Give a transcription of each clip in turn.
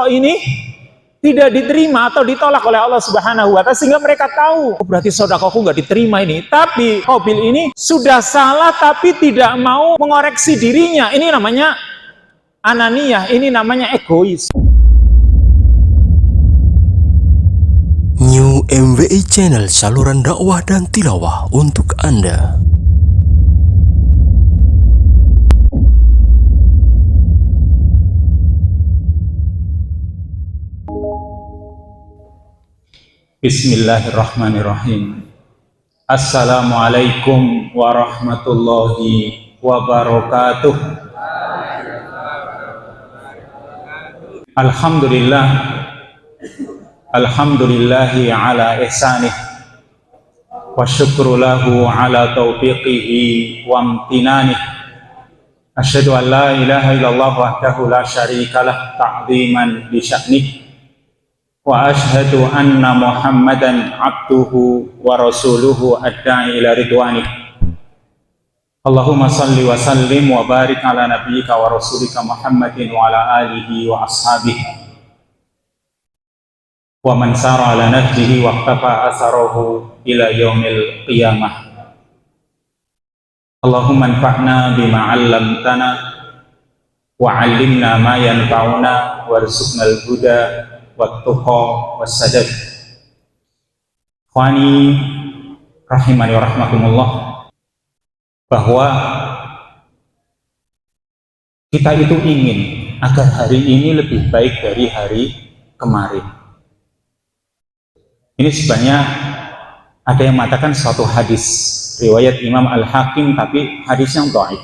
kok ini tidak diterima atau ditolak oleh Allah Subhanahu wa Ta'ala, sehingga mereka tahu, oh, berarti sedekahku nggak diterima ini. Tapi Qabil ini sudah salah tapi tidak mau mengoreksi dirinya. Ini namanya ananiyah, ini namanya egois. New MWI Channel, saluran dakwah dan tilawah untuk Anda. Bismillahirrahmanirrahim. Assalamualaikum warahmatullahi wabarakatuh. Alhamdulillah, alhamdulillahi ala ihsanih, wa syukru lahu ala taufiqihi wa amtinanih. Asyhadu an la ilaha illallah wahdahu la syarikalah ta'ziman li sya'nih, wa ashhadu anna Muhammadan abduhu wa rasuluhu ad-da'i ila ridwanih. Allahumma salli wa sallim wa barik ala nabiyyika wa rasulika Muhammadin wa ala alihi wa ashabihi wa man sara ala nahjihi wa iqtafa asarahu ila yaumil qiyamah. Allahumma anfa'na bima 'allamtana wa 'allimna ma yanfa'una warzuqnal huda wat-tuqa was-sadad. Ikhwani rahimani wa rahmakumullah, bahwa kita itu ingin agar hari ini lebih baik dari hari kemarin. Ini sebenarnya ada yang mengatakan suatu hadis riwayat Imam Al-Hakim, tapi hadisnya dhaif.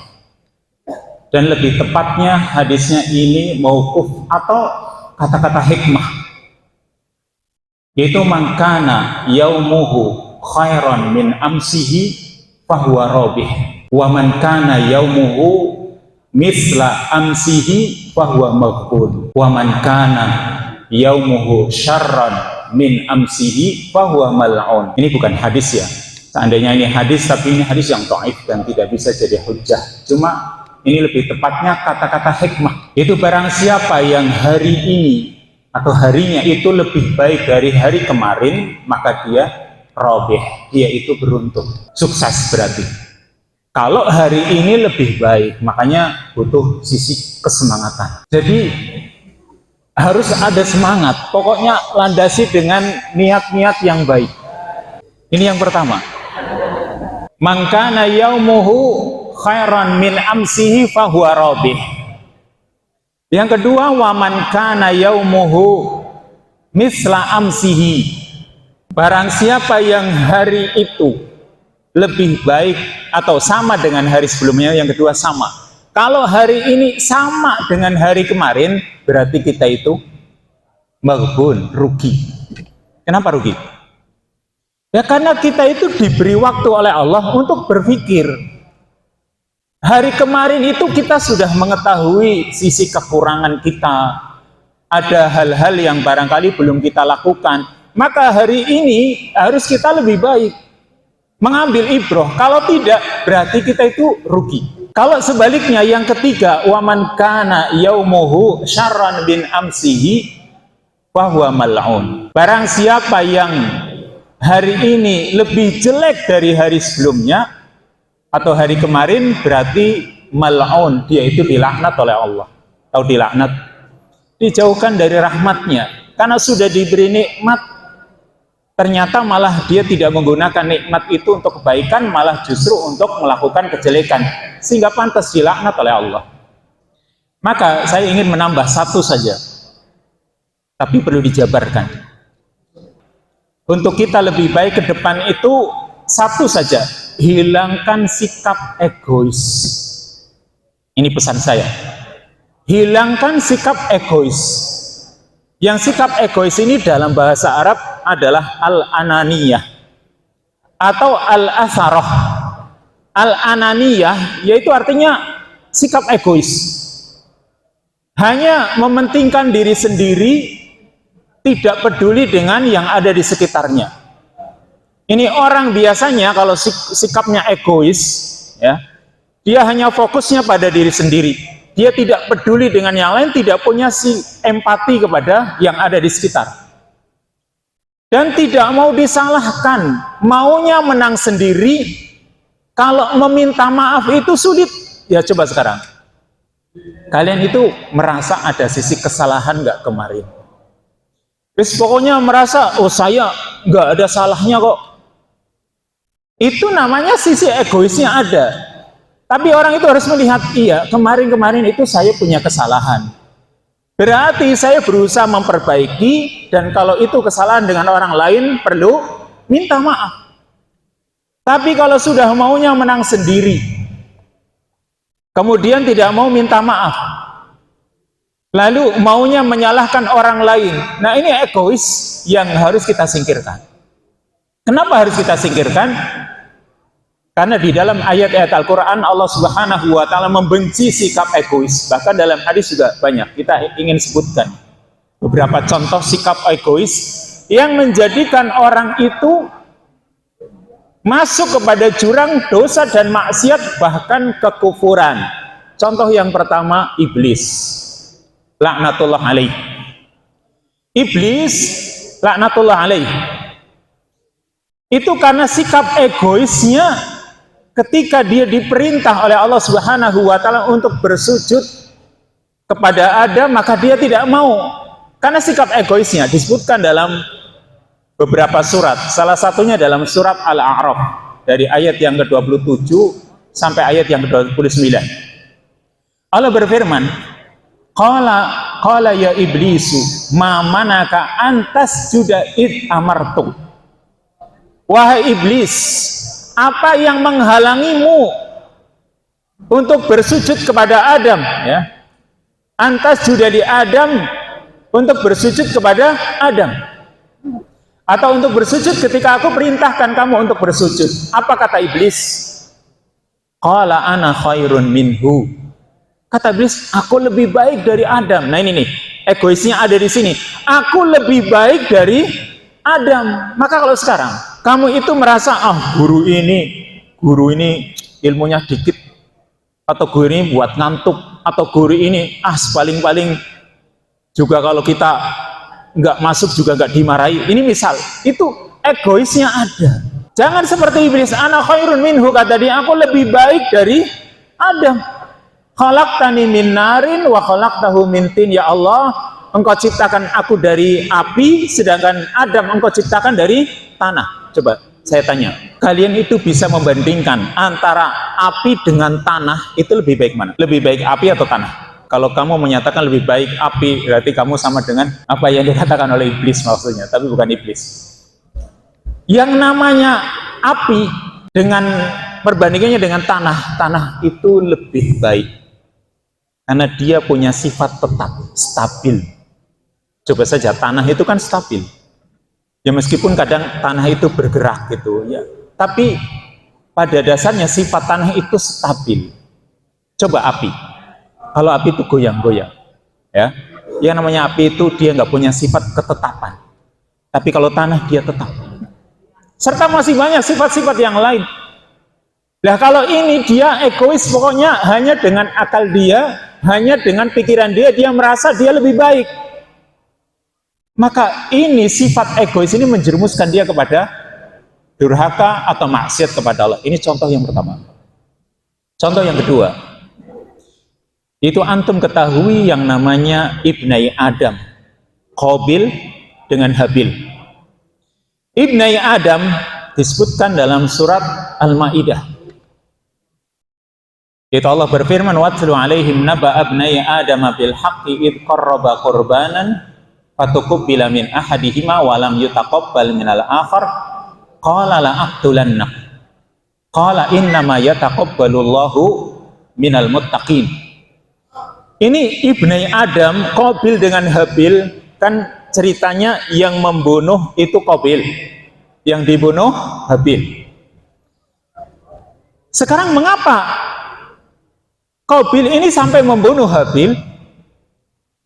Dan lebih tepatnya hadisnya ini mauquf atau kata-kata hikmah, yaitu man kana yaumuhu khairan min amsihi fahuwa rabih, wa man kana yaumuhu misla amsihi fahuwa maghbun, wa man kana yaumuhu syarran min amsihi fahuwa mal'un. Ini bukan hadis ya. Seandainya ini hadis, tapi ini hadis yang dhaif dan tidak bisa jadi hujjah. Cuma ini lebih tepatnya kata-kata hikmah. Itu barang siapa yang hari ini atau harinya itu lebih baik dari hari kemarin, maka dia robeh, dia itu beruntung, sukses berarti. Kalau hari ini lebih baik, makanya butuh sisi kesemangatan. Jadi harus ada semangat, pokoknya landasi dengan niat-niat yang baik. Ini yang pertama. Man kana yaumuhu khairan min amsihi fahuwa rabih. Yang kedua, wa man kana yaumuhu misla amsihi. Barang siapa yang hari itu lebih baik atau sama dengan hari sebelumnya, yang kedua sama. Kalau hari ini sama dengan hari kemarin, berarti kita itu maghbun, rugi. Kenapa rugi? Ya karena kita itu diberi waktu oleh Allah untuk berpikir. Hari kemarin itu kita sudah mengetahui sisi kekurangan kita. Ada hal-hal yang barangkali belum kita lakukan. Maka hari ini harus kita lebih baik. Mengambil ibrah. Kalau tidak, berarti kita itu rugi. Kalau sebaliknya yang ketiga, waman kana yaumuhu syarran bin amsihi fahuwa mal'un. Barang siapa yang hari ini lebih jelek dari hari sebelumnya atau hari kemarin, berarti mal'un, dia itu dilaknat oleh Allah. Atau dilaknat, dijauhkan dari rahmatnya. Karena sudah diberi nikmat, ternyata malah dia tidak menggunakan nikmat itu untuk kebaikan, malah justru untuk melakukan kejelekan, sehingga pantas dilaknat oleh Allah. Maka saya ingin menambah satu saja, tapi perlu dijabarkan. Untuk kita lebih baik ke depan itu satu saja, hilangkan sikap egois. Ini pesan saya. Hilangkan sikap egois. Yang sikap egois ini dalam bahasa Arab adalah al-ananiyah atau al-atharah. Al-ananiyah yaitu artinya sikap egois. Hanya mementingkan diri sendiri, tidak peduli dengan yang ada di sekitarnya. Ini orang biasanya kalau sikapnya egois, ya, dia hanya fokusnya pada diri sendiri. dia tidak peduli dengan yang lain, tidak punya empati kepada yang ada di sekitar. Dan tidak mau disalahkan, maunya menang sendiri. Kalau meminta maaf itu sulit. Ya coba sekarang, kalian itu merasa ada sisi kesalahan nggak kemarin? Terus pokoknya merasa, oh saya nggak ada salahnya kok. Itu namanya sisi egoisnya ada. Tapi orang itu harus melihat, iya kemarin-kemarin itu saya punya kesalahan. Berarti saya berusaha memperbaiki, dan kalau itu kesalahan dengan orang lain perlu minta maaf. Tapi kalau sudah maunya menang sendiri, kemudian tidak mau minta maaf, lalu maunya menyalahkan orang lain, nah ini egois yang harus kita singkirkan. Kenapa harus kita singkirkan? Karena di dalam ayat-ayat Al-Quran Allah Subhanahu wa Ta'ala membenci sikap egois. Bahkan dalam hadis juga banyak. Kita ingin sebutkan beberapa contoh sikap egois yang menjadikan orang itu masuk kepada jurang dosa dan maksiat, bahkan kekufuran. Contoh yang pertama, iblis, laknatullah alaih. Iblis, laknatullah alaih, itu karena sikap egoisnya. Ketika dia diperintah oleh Allah Subhanahu wa Ta'ala untuk bersujud kepada Adam, maka dia tidak mau. Karena sikap egoisnya disebutkan dalam beberapa surat. Salah satunya dalam surat Al-A'raf dari ayat yang ke-27 sampai ayat yang ke-29. Allah berfirman, Qala ya iblisu ma manaka antas juda id amartu. Wahai iblis, apa yang menghalangimu untuk bersujud kepada Adam, ya? Antas juga di Adam, untuk bersujud kepada Adam, atau untuk bersujud ketika aku perintahkan kamu untuk bersujud. Apa kata iblis? Qala ana khairun minhu. Kata iblis, aku lebih baik dari Adam. Nah ini nih, egoisnya ada di sini. Aku lebih baik dari Adam. Maka kalau sekarang kamu itu merasa, guru ini ilmunya dikit, atau guru ini buat ngantuk, atau guru ini paling-paling juga kalau kita nggak masuk juga nggak dimarahi. Ini misal, itu egoisnya ada. Jangan seperti iblis, ana khairun minhu, kata dia, aku lebih baik dari Adam. Khalaqtani min narin wa khalaqtahu min tin. Ya Allah, engkau ciptakan aku dari api, sedangkan Adam engkau ciptakan dari tanah. Coba saya tanya, kalian itu bisa membandingkan antara api dengan tanah, itu lebih baik mana? Lebih baik api atau tanah? Kalau kamu menyatakan lebih baik api, berarti kamu sama dengan apa yang dikatakan oleh iblis maksudnya, tapi bukan iblis. Yang namanya api dengan perbandingannya dengan tanah itu lebih baik. Karena dia punya sifat tetap, stabil. Coba saja, tanah itu kan stabil. Ya meskipun kadang tanah itu bergerak gitu ya, tapi pada dasarnya sifat tanah itu stabil. Coba api, kalau api itu goyang-goyang, ya, yang namanya api itu dia nggak punya sifat ketetapan. Tapi kalau tanah dia tetap. Serta masih banyak sifat-sifat yang lain. Nah kalau ini dia egois, pokoknya hanya dengan akal dia, hanya dengan pikiran dia merasa dia lebih baik. Maka ini sifat egois ini menjerumuskan dia kepada durhaka atau maksiat kepada Allah. Ini contoh yang pertama. Contoh yang kedua, itu antum ketahui yang namanya Ibnai Adam, Qabil dengan Habil. Ibnai Adam disebutkan dalam surat Al-Maidah. Itu Allah berfirman, watlu alaihim naba abnai Adam bil haqqi id qarraba qurbanan fatuqbila min ahadihima wa lam yutaqabbal minal akhar qala la aqtulannak qala innama yataqabbalullahu minal muttaqin. Ini Ibnai Adam, Qabil dengan Habil, kan ceritanya yang membunuh itu Qabil, yang dibunuh Habil. Sekarang mengapa Qabil ini sampai membunuh Habil?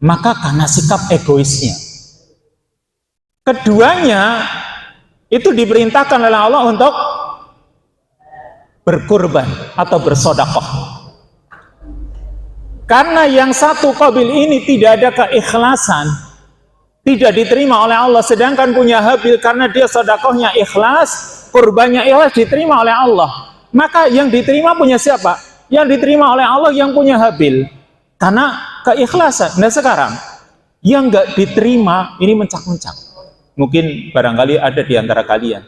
Maka karena sikap egoisnya. Keduanya itu diperintahkan oleh Allah untuk berkurban atau bersedekah. Karena yang satu Qabil ini tidak ada keikhlasan, tidak diterima oleh Allah, sedangkan punya Habil karena dia sedekahnya ikhlas, kurbannya ikhlas, diterima oleh Allah. Maka yang diterima punya siapa? Yang diterima oleh Allah yang punya Habil, karena keikhlasan. Nah sekarang yang nggak diterima ini mencak-mencak. Mungkin barangkali ada di antara kalian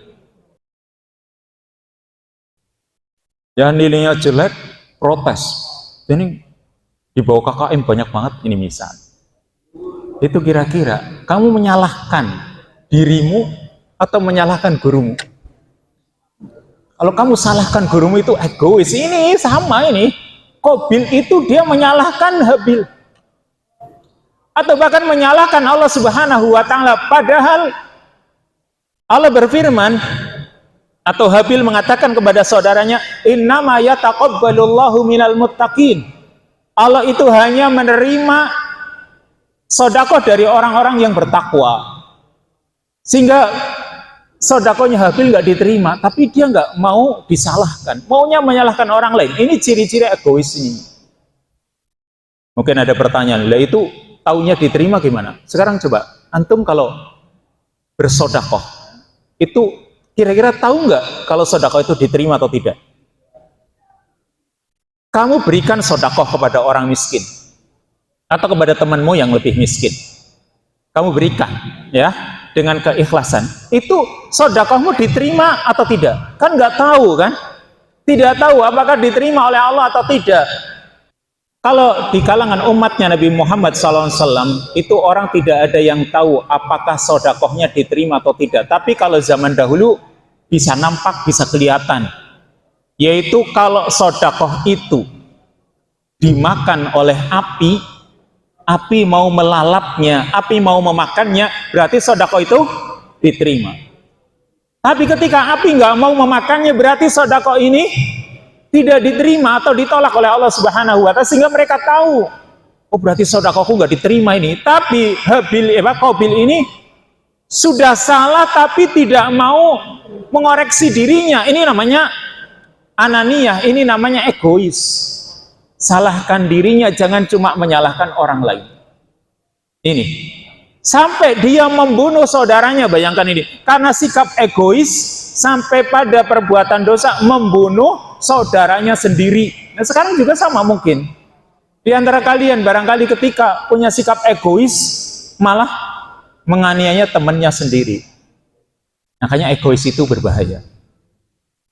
yang nilainya jelek, protes. Ini di bawah KKM banyak banget ini misal. Itu kira-kira kamu menyalahkan dirimu atau menyalahkan gurumu? Kalau kamu salahkan gurumu itu egois. Ini sama ini. Qabil itu dia menyalahkan Habil. Atau bahkan menyalahkan Allah Subhanahu wa taala, padahal Allah berfirman atau Habil mengatakan kepada saudaranya, "Innama yataqabbalullahu minal muttaqin." Allah itu hanya menerima sedekah dari orang-orang yang bertakwa. Sehingga sedekahnya Habil nggak diterima, tapi dia nggak mau disalahkan, maunya menyalahkan orang lain. Ini ciri-ciri egois ini. Mungkin ada pertanyaan, lah itu taunya diterima gimana? Sekarang coba, antum kalau bersedekah, itu kira-kira tahu nggak kalau sedekah itu diterima atau tidak? Kamu berikan sedekah kepada orang miskin atau kepada temanmu yang lebih miskin, kamu berikan ya dengan keikhlasan, itu sedekahmu diterima atau tidak? Kan nggak tahu kan, tidak tahu apakah diterima oleh Allah atau tidak. Kalau di kalangan umatnya Nabi Muhammad SAW itu orang tidak ada yang tahu apakah sedekahnya diterima atau tidak. Tapi kalau zaman dahulu bisa nampak, bisa kelihatan. Yaitu kalau sedekah itu dimakan oleh api, api mau melalapnya, api mau memakannya, berarti sedekah itu diterima. Tapi ketika api nggak mau memakannya, berarti sedekah ini tidak diterima atau ditolak oleh Allah Subhanahu wa taala, sehingga mereka tahu, oh berarti sedekahku nggak diterima ini. Tapi Qabil ini sudah salah tapi tidak mau mengoreksi dirinya. Ini namanya ananiyah, ini namanya egois. Salahkan dirinya, jangan cuma menyalahkan orang lain. Ini sampai dia membunuh saudaranya, bayangkan ini, karena sikap egois sampai pada perbuatan dosa membunuh saudaranya sendiri. Nah sekarang juga sama mungkin di antara kalian barangkali ketika punya sikap egois malah menganiaya temannya sendiri. Makanya egois itu berbahaya.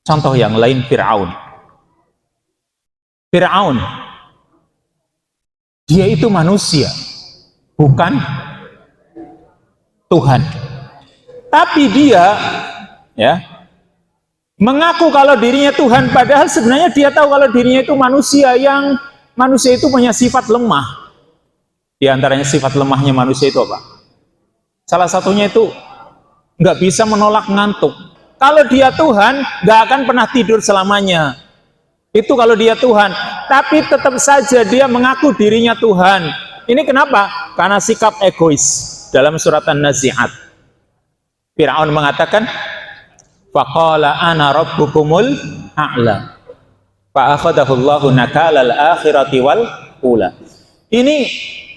Contoh yang lain, Fir'aun. Fir'aun, dia itu manusia, bukan Tuhan. Tapi dia ya mengaku kalau dirinya Tuhan, padahal sebenarnya dia tahu kalau dirinya itu manusia, yang manusia itu punya sifat lemah. Di antaranya sifat lemahnya manusia itu apa? Salah satunya itu nggak bisa menolak ngantuk. Kalau dia Tuhan, nggak akan pernah tidur selamanya. Itu kalau dia Tuhan, tapi tetap saja dia mengaku dirinya Tuhan. Ini kenapa? Karena sikap egois. Dalam surat An-Nazi'at, Fir'aun mengatakan, faqala ana rabbukumul a'la fa akhadahullahu nakalal akhirati wal ula. Ini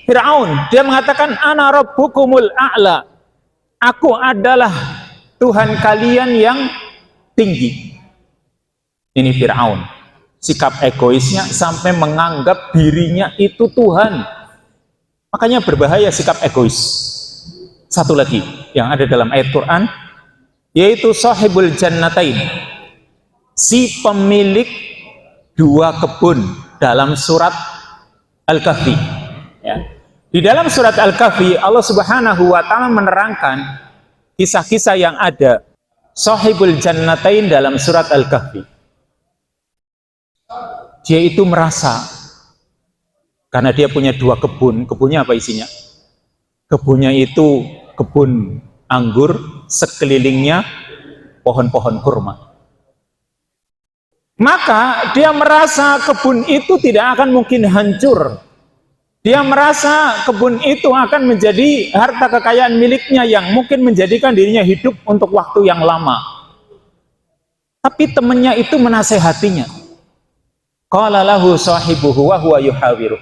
Fir'aun, dia mengatakan ana rabbukumul a'la, aku adalah Tuhan kalian yang tinggi. Ini Fir'aun, sikap egoisnya sampai menganggap dirinya itu Tuhan. Makanya berbahaya sikap egois. Satu lagi yang ada dalam ayat Quran, yaitu sahibul jannatain, si pemilik dua kebun, dalam surat Al-Kahfi ya. Di dalam surat Al-Kahfi Allah Subhanahu wa taala menerangkan kisah-kisah yang ada sahibul jannatain dalam surat Al-Kahfi. Dia itu merasa karena dia punya dua kebun. Kebunnya apa isinya? Kebunnya itu kebun anggur, sekelilingnya pohon-pohon kurma. Maka dia merasa kebun itu tidak akan mungkin hancur. Dia merasa kebun itu akan menjadi harta kekayaan miliknya yang mungkin menjadikan dirinya hidup untuk waktu yang lama. Tapi temannya itu menasehatinya. Qala lahu sahibuhu wa huwa yuhawiruh.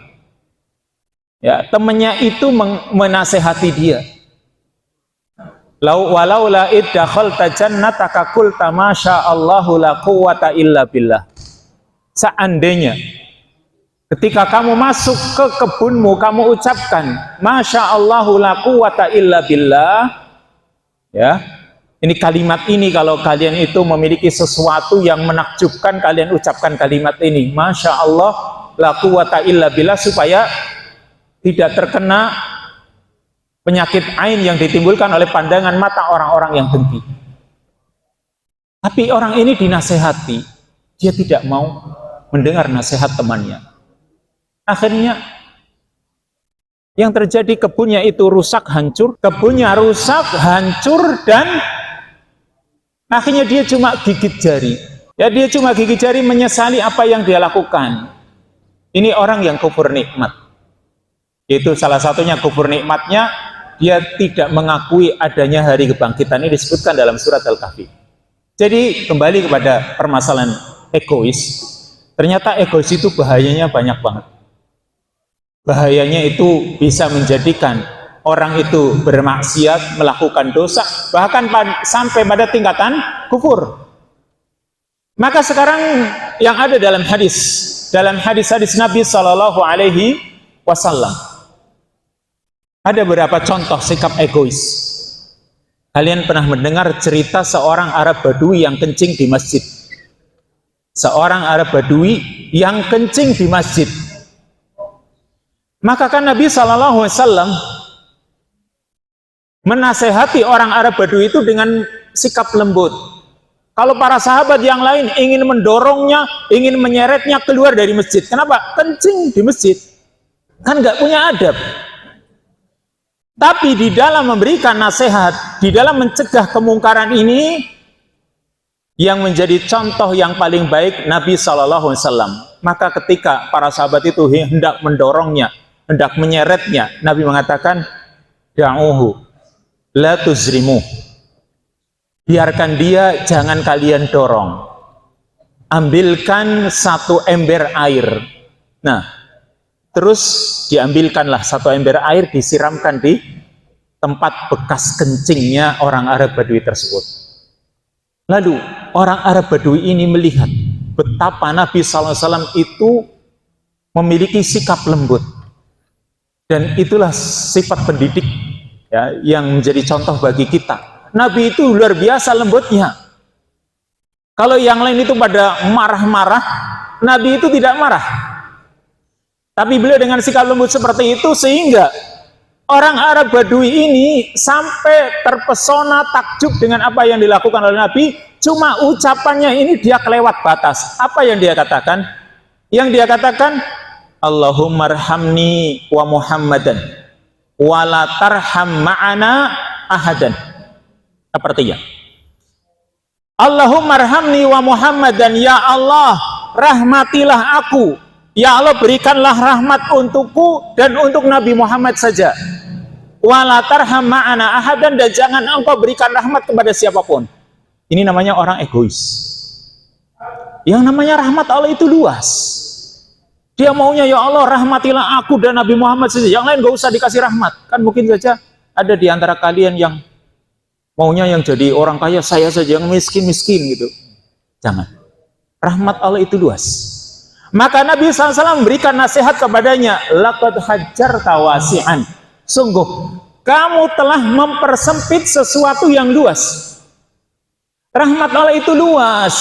Ya, temannya itu menasehati dia. Walau la iddakhalta jannataka qulta masya Allahu la quwwata illa billah. Seandainya ketika kamu masuk ke kebunmu kamu ucapkan masya Allahu la quwwata illa billah, ya, ini kalimat ini kalau kalian itu memiliki sesuatu yang menakjubkan, kalian ucapkan kalimat ini masya Allah la quwwata illa billah, supaya tidak terkena penyakit ain yang ditimbulkan oleh pandangan mata orang-orang yang dengki. Tapi orang ini dinasehati, dia tidak mau mendengar nasihat temannya. Akhirnya yang terjadi, kebunnya itu rusak, hancur. Kebunnya rusak, hancur, dan akhirnya dia cuma gigit jari. Ya, dia cuma gigit jari menyesali apa yang dia lakukan. Ini orang yang kufur nikmat. Itu salah satunya kufur nikmatnya, dia tidak mengakui adanya hari kebangkitan. Ini disebutkan dalam surat Al-Kahfi. Jadi kembali kepada permasalahan egois. Ternyata egois itu bahayanya banyak banget. Bahayanya itu bisa menjadikan orang itu bermaksiat, melakukan dosa, bahkan sampai pada tingkatan kufur. Maka sekarang yang ada dalam hadis Nabi Shallallahu Alaihi Wasallam, ada beberapa contoh sikap egois. Kalian pernah mendengar cerita seorang Arab Badui yang kencing di masjid. Seorang Arab Badui yang kencing di masjid. Maka kan Nabi SAW menasehati orang Arab Badui itu dengan sikap lembut. Kalau para sahabat yang lain ingin mendorongnya, ingin menyeretnya keluar dari masjid. Kenapa? Kencing di masjid. Kan nggak punya adab. Tapi di dalam memberikan nasihat, di dalam mencegah kemungkaran ini, yang menjadi contoh yang paling baik Nabi SAW. Maka ketika para sahabat itu hendak mendorongnya, hendak menyeretnya, Nabi mengatakan, da'uhu, la tuzrimu. Biarkan dia, jangan kalian dorong. Ambilkan satu ember air. Nah, terus diambilkanlah satu ember air, disiramkan di tempat bekas kencingnya orang Arab Badui tersebut. Lalu orang Arab Badui ini melihat betapa Nabi SAW itu memiliki sikap lembut. Dan itulah sifat pendidik, ya, yang menjadi contoh bagi kita. Nabi itu luar biasa lembutnya. Kalau yang lain itu pada marah-marah, Nabi itu tidak marah. Tapi beliau dengan sikap lembut seperti itu sehingga orang Arab Badui ini sampai terpesona, takjub dengan apa yang dilakukan oleh Nabi. Cuma ucapannya ini dia kelewat batas. Apa yang dia katakan? Yang dia katakan, Allahumma arhamni wa Muhammadan wa la tarham ma'ana ahadan. Artinya, Allahumma arhamni wa Muhammadan, ya Allah, rahmatilah aku. Ya Allah, berikanlah rahmat untukku dan untuk Nabi Muhammad saja. Wala tarham ma'ana ahadan, dan jangan engkau berikan rahmat kepada siapapun. Ini namanya orang egois. Yang namanya rahmat Allah itu luas. Dia maunya, ya Allah, rahmatilah aku dan Nabi Muhammad saja. Yang lain gak usah dikasih rahmat. Kan mungkin saja ada di antara kalian yang maunya yang jadi orang kaya saya saja, yang miskin-miskin gitu. Jangan. Rahmat Allah itu luas. Maka Nabi SAW memberikan nasihat kepadanya, laqad hajjarta wasi'an. Sungguh, kamu telah mempersempit sesuatu yang luas. Rahmat Allah itu luas.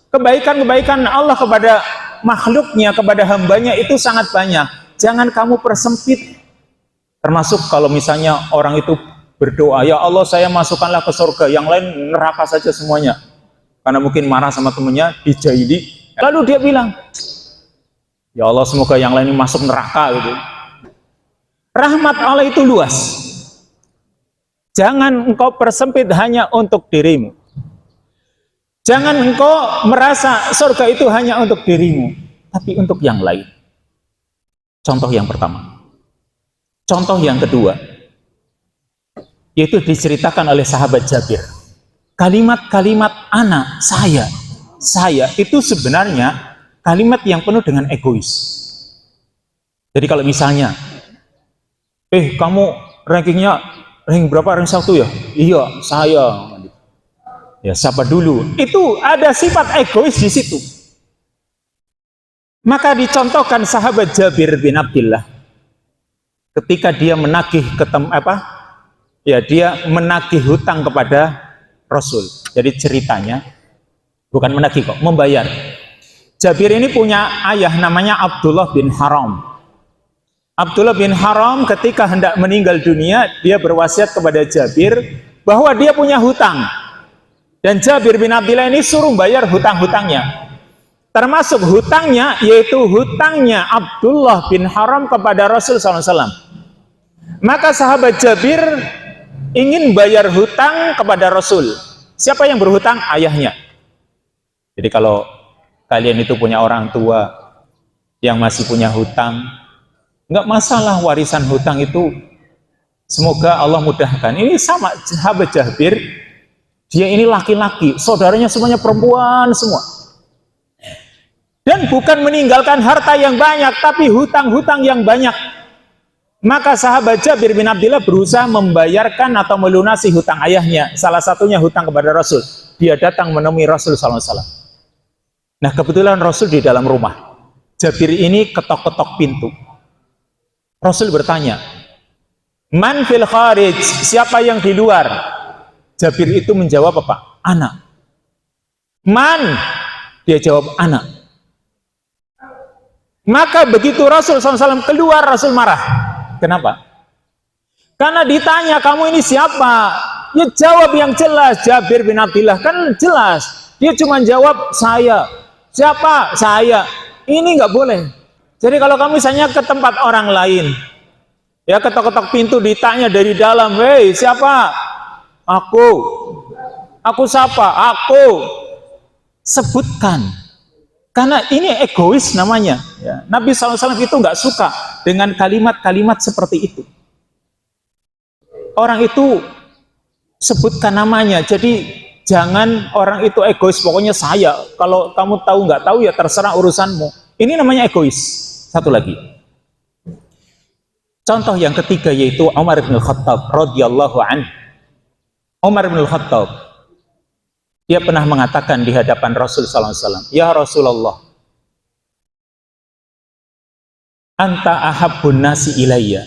Kebaikan-kebaikan Allah kepada makhluknya, kepada hambanya itu sangat banyak. Jangan kamu persempit. Termasuk kalau misalnya orang itu berdoa, ya Allah saya masukkanlah ke surga, yang lain neraka saja semuanya. Karena mungkin marah sama temannya, dijahili. Lalu dia bilang, ya Allah semoga yang lain masuk neraka gitu. Rahmat Allah itu luas. Jangan engkau persempit hanya untuk dirimu. Jangan engkau merasa surga itu hanya untuk dirimu, tapi untuk yang lain. Contoh yang pertama. Contoh yang kedua, yaitu diceritakan oleh sahabat Jabir. Kalimat-kalimat anak, saya, itu sebenarnya kalimat yang penuh dengan egois. Jadi kalau misalnya kamu rankingnya ranking berapa? Ranking 1 ya? Iya, saya. Ya, siapa dulu? Itu ada sifat egois di situ. Maka dicontohkan sahabat Jabir bin Abdullah ketika dia menagih dia menagih hutang kepada Rasul. Jadi ceritanya bukan menagih kok, membayar. Jabir ini punya ayah namanya Abdullah bin Haram. Abdullah bin Haram ketika hendak meninggal dunia, dia berwasiat kepada Jabir bahwa dia punya hutang. Dan Jabir bin Abdullah ini suruh bayar hutang-hutangnya. Termasuk hutangnya, yaitu hutangnya Abdullah bin Haram kepada Rasul SAW. Maka sahabat Jabir ingin bayar hutang kepada Rasul. Siapa yang berhutang? Ayahnya. Jadi kalau kalian itu punya orang tua yang masih punya hutang, nggak masalah warisan hutang itu. Semoga Allah mudahkan. Ini sama sahabat Jabir, dia ini laki-laki, saudaranya semuanya perempuan semua. Dan bukan meninggalkan harta yang banyak, tapi hutang-hutang yang banyak. Maka sahabat Jabir bin Abdullah berusaha membayarkan atau melunasi hutang ayahnya. Salah satunya hutang kepada Rasul. Dia datang menemui Rasul SAW. Nah, kebetulan Rasul di dalam rumah. Jabir ini ketok-ketok pintu. Rasul bertanya, "Man fil kharij?" Siapa yang di luar? Jabir itu menjawab apa? "Anak." "Man?" Dia jawab, "Anak." Maka begitu Rasul SAW keluar, Rasul marah. Kenapa? Karena ditanya, "Kamu ini siapa?" Ya jawab yang jelas. Jabir bin Abdullah kan jelas. Dia cuma jawab, "Saya." "Siapa?" "Saya." Ini nggak boleh. Jadi kalau kamu misalnya ke tempat orang lain, ya ketok-ketok pintu ditanya dari dalam, "Hei, siapa?" "Aku." "Aku siapa?" "Aku." Sebutkan. Karena ini egois namanya. Ya. Nabi SAW itu nggak suka dengan kalimat-kalimat seperti itu. Orang itu sebutkan namanya. Jadi jangan orang itu egois. Pokoknya saya. Kalau kamu tahu nggak tahu ya terserah urusanmu. Ini namanya egois. Satu lagi. Contoh yang ketiga yaitu Umar bin Khattab radhiyallahu anhu. Umar bin Khattab, dia pernah mengatakan di hadapan Rasul SAW, "Ya Rasulullah, anta ahabbun nasi ilayya."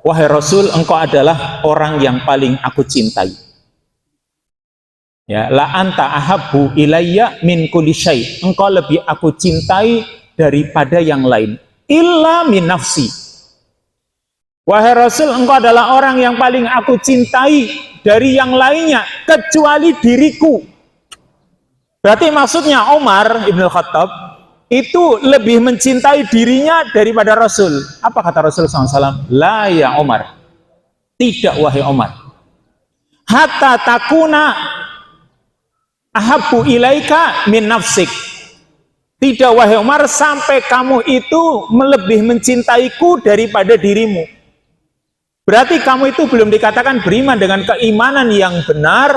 Wahai Rasul, engkau adalah orang yang paling aku cintai. Ya, la anta ahabbu ilayya min kulli syai. Engkau lebih aku cintai daripada yang lain. Illa min nafsi. Wahai Rasul, engkau adalah orang yang paling aku cintai dari yang lainnya, kecuali diriku. Berarti maksudnya Umar Ibn Khattab itu lebih mencintai dirinya daripada Rasul. Apa kata Rasul SAW? La ya Umar. Tidak wahai Umar. Hatta takuna ahabbu ilaika min nafsik. Tidak wahai Umar, sampai kamu itu lebih mencintaiku daripada dirimu. Berarti kamu itu belum dikatakan beriman dengan keimanan yang benar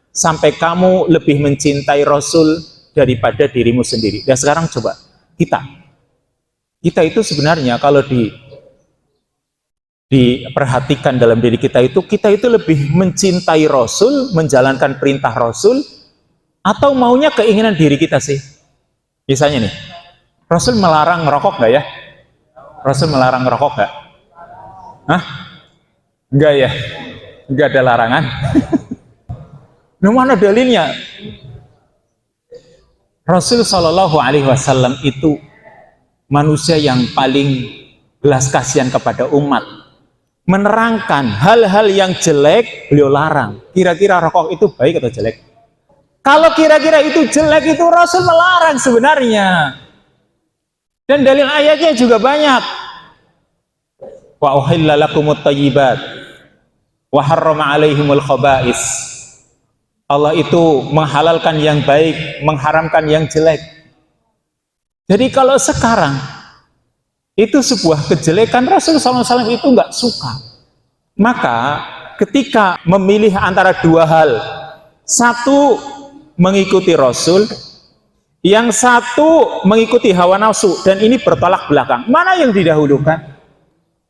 sampai kamu lebih mencintai Rasul daripada dirimu sendiri. Dan sekarang coba kita itu sebenarnya kalau diperhatikan dalam diri kita itu lebih mencintai Rasul, menjalankan perintah Rasul, atau maunya keinginan diri kita sih? Misalnya nih, Rasul melarang ngerokok nggak ya? Rasul melarang ngerokok nggak? Hah? Enggak ya? Enggak ada larangan? Nah, mana dalilnya? Rasul Shallallahu Alaihi Wasallam itu manusia yang paling belas kasihan kepada umat. Menerangkan hal-hal yang jelek, beliau larang. Kira-kira rokok itu baik atau jelek? Kalau kira-kira itu jelek, itu Rasul melarang sebenarnya. Dan dalil ayatnya juga banyak. Wa uhilla lakumut thayyibat wa harrama 'alaihimul khaba'is. Allah itu menghalalkan yang baik, mengharamkan yang jelek. Jadi kalau sekarang itu sebuah kejelekan, Rasul SAW itu nggak suka. Maka ketika memilih antara dua hal, satu mengikuti Rasul, yang satu mengikuti hawa nafsu, dan ini bertolak belakang, mana yang didahulukan?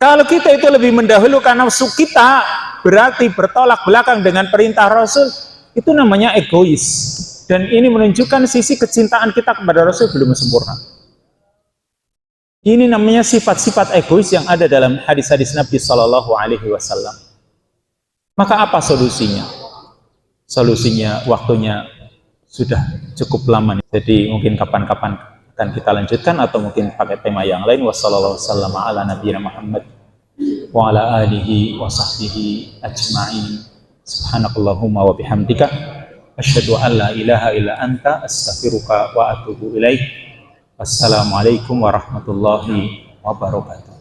Kalau kita itu lebih mendahulukan nafsu kita, berarti bertolak belakang dengan perintah Rasul, itu namanya egois. Dan ini menunjukkan sisi kecintaan kita kepada Rasul belum sempurna. Ini namanya sifat-sifat egois yang ada dalam hadis-hadis Nabi Shallallahu Alaihi Wasallam. Maka apa solusinya? Solusinya waktunya sudah cukup lama. Jadi mungkin kapan-kapan akan kita lanjutkan atau mungkin pakai tema yang lain. Wassalamualaikum wa ala alihi wa sahbihi ajma'in. Subhanakallahumma wa bihamdika asyhadu an la ilaha illa anta astaghfiruka wa atubu ilaik. Wassalamualaikum warahmatullahi wabarakatuh.